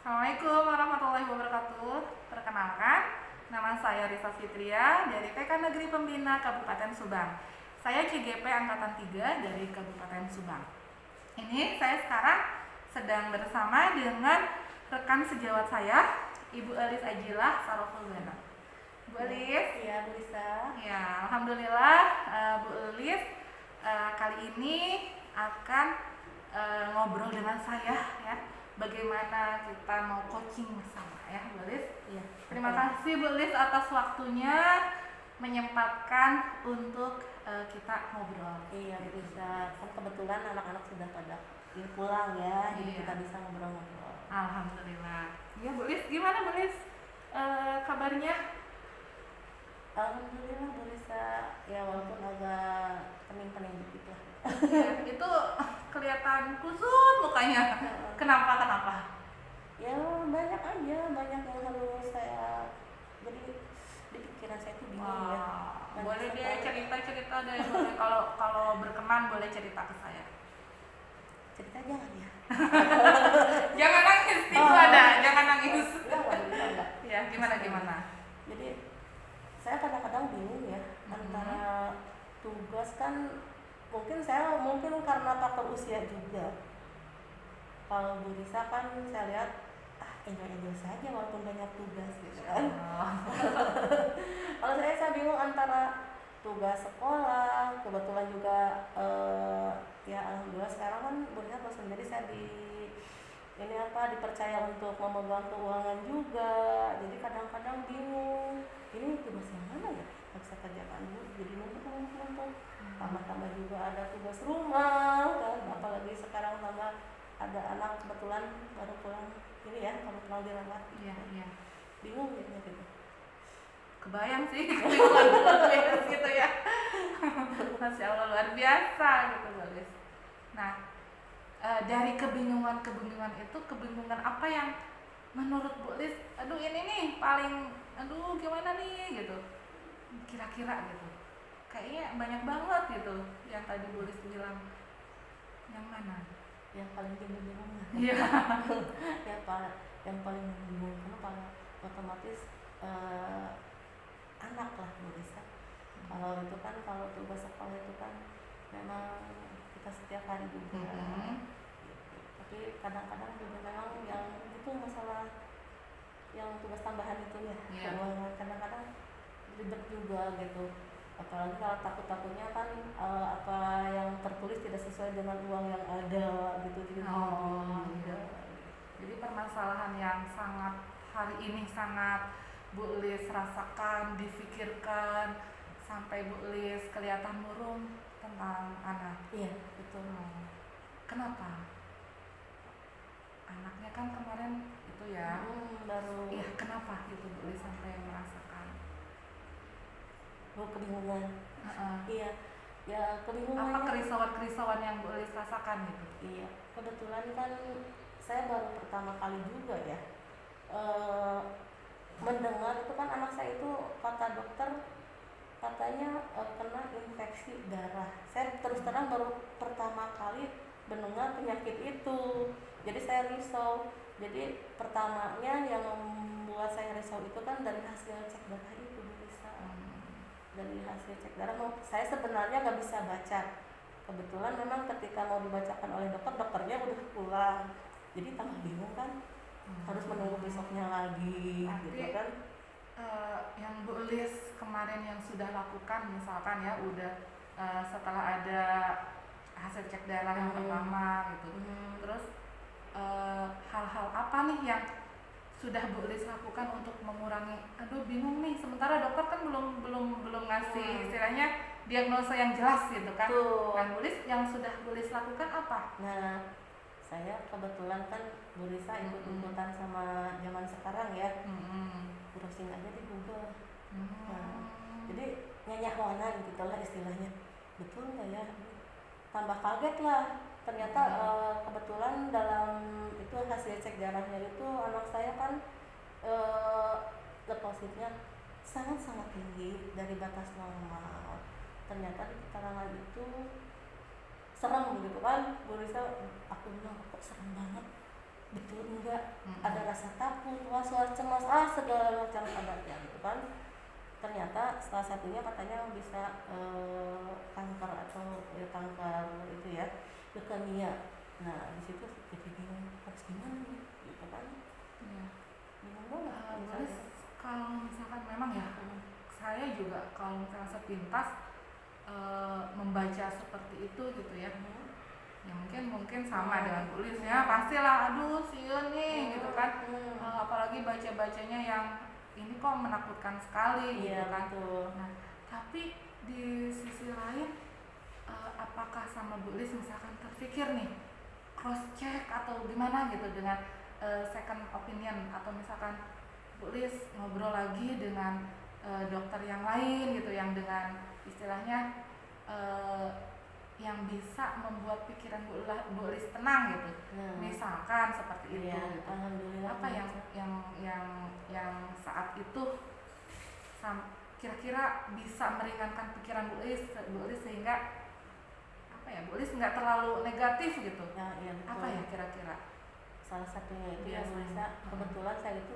Assalamualaikum warahmatullahi wabarakatuh. Perkenalkan, nama saya Risa Fitria dari TK Negeri Pembina Kabupaten Subang. Saya CGP Angkatan 3 dari Kabupaten Subang. Ini saya sekarang sedang bersama dengan rekan sejawat saya, Ibu Elis Ajilah Sarofulgana. Bu Elis? Iya, Bu Risa. Ya, alhamdulillah Bu Elis kali ini akan ngobrol dengan saya ya. Bagaimana kita mau coaching bersama ya Bu Elis. Iya. Terima kasih Bu Elis atas waktunya menyempatkan untuk kita ngobrol. Iya, Bu Risa. Kan kebetulan anak-anak sudah pada pulang ya, jadi Iya. kita bisa ngobrol-ngobrol. Alhamdulillah. Ya Bu Elis, gimana Bu Elis kabarnya? Alhamdulillah, Bu Risa. Ya walaupun agak pening-pening dikit lah. Ya, itu kelihatan kusut mukanya. Kenapa? Ya banyak aja, banyak yang harus saya. Jadi di pikiran saya tuh bingung ya. Wah, Banyak boleh deh sekali. cerita deh. Boleh. Kalau berkenan boleh cerita ke saya. Cerita jangan ya. Jangan nangis, itu ada. Jangan nangis. Enggak, Bu Risa, enggak. Ya, gimana? Jadi saya kadang-kadang bingung ya antara tugas kan mungkin karena faktor usia juga. Kalau Bu Risa kan saya lihat enjoy saja walaupun banyak tugas gitu kan. Kalau saya bingung antara tugas sekolah, kebetulan juga ya alhamdulillah sekarang kan Bu Risa tahu sendiri saya dipercaya untuk memegang keuangan juga. Jadi kadang-kadang bingung, ini tugas yang mana ya yang saya kerjakan Bu, jadi numpuk. Tambah juga ada tugas rumah kan, apalagi sekarang tambah ada anak kebetulan baru pulang ini ya, baru pulang dirawat. Iya. Bingung gitu. Kebayang sih, luar biasa gitu ya. Masya Allah luar biasa gitu Bu Elis. Nah, dari kebingungan itu, kebingungan apa yang menurut Bu Elis, aduh ini nih paling, aduh gimana nih gitu, kira-kira gitu. Kayaknya banyak banget gitu yang tadi Bu Elis bilang. Yang mana? Yang paling bingung Iya. yang paling bingung karena otomatis anak lah Bu Risa. Kalau itu kan, kalau tugas sekolah itu kan memang kita setiap hari juga. Tapi kadang-kadang juga memang yang itu masalah yang tugas tambahan itu ya, keuangan kadang-kadang ribet juga gitu. Apalagi kalau takutnya kan apa yang tertulis tidak sesuai dengan uang yang ada gitu. Jadi permasalahan yang sangat hari ini sangat Bu Elis rasakan, difikirkan, sampai Bu Elis kelihatan murung tentang anak. Iya, betul. Kenapa? Anaknya kan kemarin itu ya baru. Iya, kenapa gitu Bu Elis sampai merasakan kebingungan. Iya, ya kebingungan. Apa kerisauan yang Bu Elis rasakan gitu? Iya, kebetulan kan saya baru pertama kali juga ya mendengar itu kan anak saya itu kata dokter katanya kena infeksi darah. Saya terus terang baru pertama kali mendengar penyakit itu, jadi saya risau. Jadi pertamanya yang membuat saya risau itu kan dari hasil cek darah itu bisa. Dari hasil cek darah saya sebenarnya nggak bisa baca. Kebetulan memang ketika mau dibacakan oleh dokternya udah pulang, jadi tambah bingung kan. Harus menunggu besoknya lagi. Tapi, gitu kan. Yang Bu Elis kemarin yang sudah lakukan misalkan ya udah setelah ada hasil cek darah yang pertama gitu, terus hal-hal apa nih yang sudah Bu Elis lakukan untuk mengurangi, aduh bingung nih, sementara dokter kan belum ngasih istilahnya diagnosa yang jelas gitu kan. Nah Bu Elis yang sudah Bu Elis lakukan apa? Nah, saya kebetulan kan Bu Risa ikut-ikutan sama zaman sekarang ya, browsing aja di Google. Nah, jadi nyanyahoanan gitulah istilahnya, betul nggak ya? Tambah kaget lah, ternyata kebetulan dalam itu hasil cek darahnya itu anak saya kan depositnya sangat tinggi dari batas normal. Ternyata di keterangan itu serem gitu kan. Bu Risa, aku bilang kok serem banget, betul enggak, ada rasa takut, was-was, cemas, segala macam kabarnya gitu kan. Ternyata salah satunya katanya bisa kanker atau kanker itu ya, leukemia. Nah di situ jadi bingung harus gimana nih gitu kan. Ya. Bingung banget Terus kalau misalkan memang ya, saya juga kalau misalnya sepintas membaca seperti itu gitu ya, ya mungkin sama dengan Bu Lis ya, pastilah aduh siun nih gitu kan. Apalagi baca-bacanya yang ini kok menakutkan sekali gitu iya, kan. betul. Nah tapi di sisi lain apakah sama Bu Lis misalkan terpikir nih cross check atau gimana gitu dengan second opinion, atau misalkan Bu Lis ngobrol lagi dengan dokter yang lain gitu, yang dengan istilahnya yang bisa membuat pikiran Bu Lis tenang gitu. Misalkan seperti itu iya, gitu. alhamdulillah. Apa yang saat itu kira-kira bisa meringankan pikiran Bu Lis sehingga apa ya, Bu Lis nggak terlalu negatif gitu. Ya, iya, betul. Apa ya kira-kira? Salah satunya itu yang Biasanya. bisa, kebetulan saya itu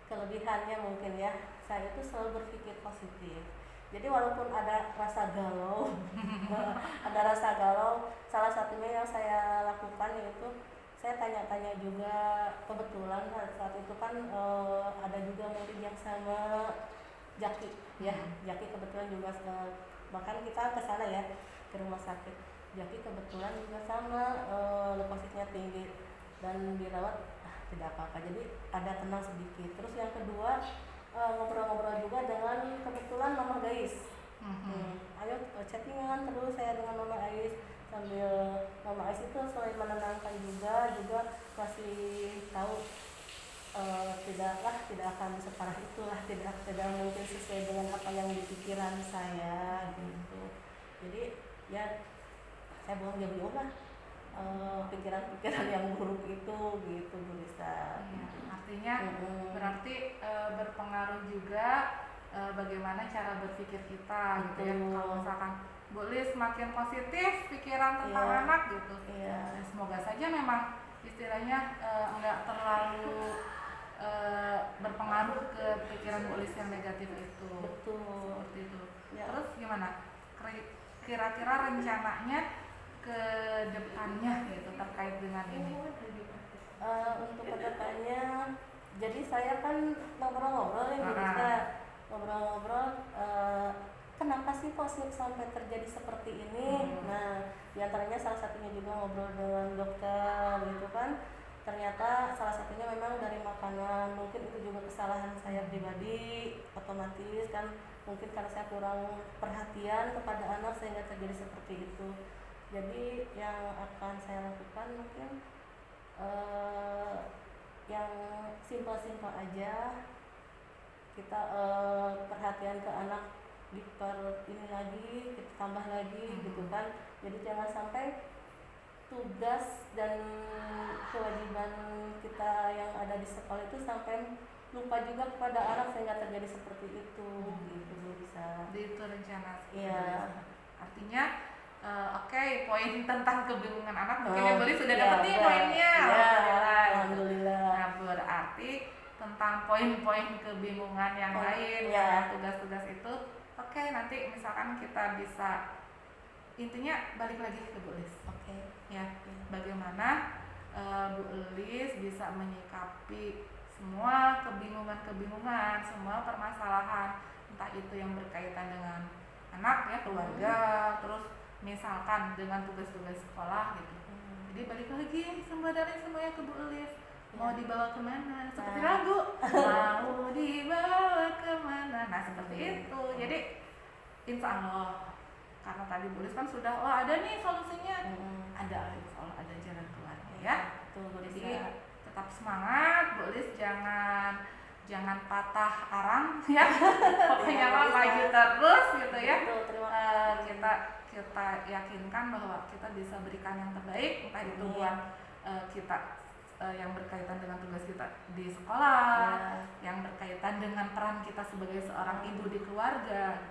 kelebihannya mungkin ya, saya itu selalu berpikir positif. Jadi walaupun ada rasa galau, salah satunya yang saya lakukan yaitu saya tanya-tanya juga. Kebetulan saat itu kan ada juga murid yang sama Jaki ya, Jaki kebetulan juga bahkan kita ke sana ya, ke rumah sakit. Jaki kebetulan juga sama leukositnya tinggi dan dirawat tidak apa-apa, jadi ada tenang sedikit. Terus yang kedua ngobrol-ngobrol juga dengan kebetulan Mama Gais. Ayo chattingan terus saya dengan Mama Ais, sambil Mama Ais itu selain menenangkan juga kasih tahu tidak akan separah itulah, tidak mungkin sesuai dengan apa yang di pikiran saya gitu. Jadi ya saya bohong lah pikiran-pikiran yang buruk itu gitu Bu Lisa. Ya, artinya berarti berpengaruh juga bagaimana cara berpikir kita gitu ya. Kalau misalkan Bu Lis makin positif pikiran tentang anak gitu, ya, semoga saja memang istilahnya enggak terlalu berpengaruh ke pikiran Bu Lis yang negatif itu. Betul. Seperti itu. Ya. Terus gimana? Kira-kira rencananya ke depannya gitu terkait dengan ini? Untuk ke depannya, jadi saya kan ngobrol-ngobrol nih, ngobrol-ngobrol kenapa sih kok sampai terjadi seperti ini. Nah, diantaranya salah satunya juga ngobrol dengan dokter gitu kan. Ternyata salah satunya memang dari makanan, mungkin itu juga kesalahan saya pribadi, otomatis kan mungkin karena saya kurang perhatian kepada anak sehingga terjadi seperti itu. Jadi yang akan saya lakukan mungkin yang simpel-simpel aja, kita perhatian ke anak ini lagi, kita tambah lagi gitu kan. Jadi jangan sampai tugas dan kewajiban kita yang ada di sekolah itu sampai lupa juga kepada anak sehingga terjadi seperti itu gitu bisa. Itu rencana. Iya. Artinya oke, poin tentang kebingungan anak mungkin yang boleh sudah dapat nih poinnya. Alhamdulillah. Nah, berarti tentang poin-poin kebingungan yang lain, tugas-tugas itu, oke, nanti misalkan kita bisa intinya balik lagi ke Bu Lis. Ya, bagaimana Bu Lis bisa menyikapi semua kebingungan, semua permasalahan, entah itu yang berkaitan dengan anak ya, keluarga, terus misalkan dengan tugas-tugas sekolah gitu. Jadi balik lagi semuanya ke Bu Lis. Mau dibawa kemana? Seperti lagu. Mau dibawa kemana? Nah seperti itu. Jadi insya Allah, karena tadi Bu Lis kan sudah ada nih solusinya. Ada insya Allah ada jalan keluarnya ya. Jadi tetap semangat Bu Lis, jangan patah arang ya. Pokoknya maju terus gitu ya. Kita yakinkan bahwa kita bisa berikan yang terbaik, entah itu buat kita yang berkaitan dengan tugas kita di sekolah, yang berkaitan dengan peran kita sebagai seorang ibu di keluarga.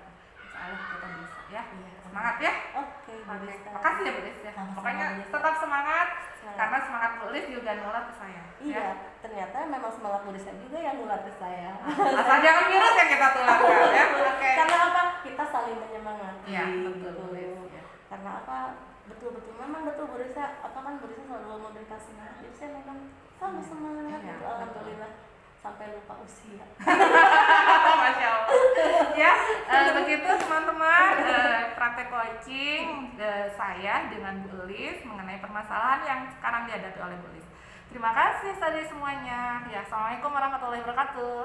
Allah kita bisa ya. Iya. Semangat ya. Oke, Bu Oke, Risa. makasih ya Bu Lis ya. Sama-sama, Pokoknya Bu Lis. tetap semangat, Semangat. karena semangat Bu Lis juga nular ke saya. Iya, Ya. ternyata memang semangat Bu Risa juga yang nular ke saya. Asal jangan virus yang kita tularkan ya. Oke. Karena apa? Kita saling menyemangati. Iya, betul gitu. Bu Lis. Ya. Karena apa? Betul-betul memang betul Bu Risa. Apa kan Bu Risa selalu memberikan semangat. Jadi saya memang sama semangat Iya, gitu. betul. Alhamdulillah sampai lupa usia. Masya Allah. Ya, begitu teman-teman, praktek coaching saya dengan Bu Lis mengenai permasalahan yang sekarang dihadapi oleh Bu Lis. Terima kasih tadi semuanya. Ya, assalamualaikum warahmatullahi wabarakatuh.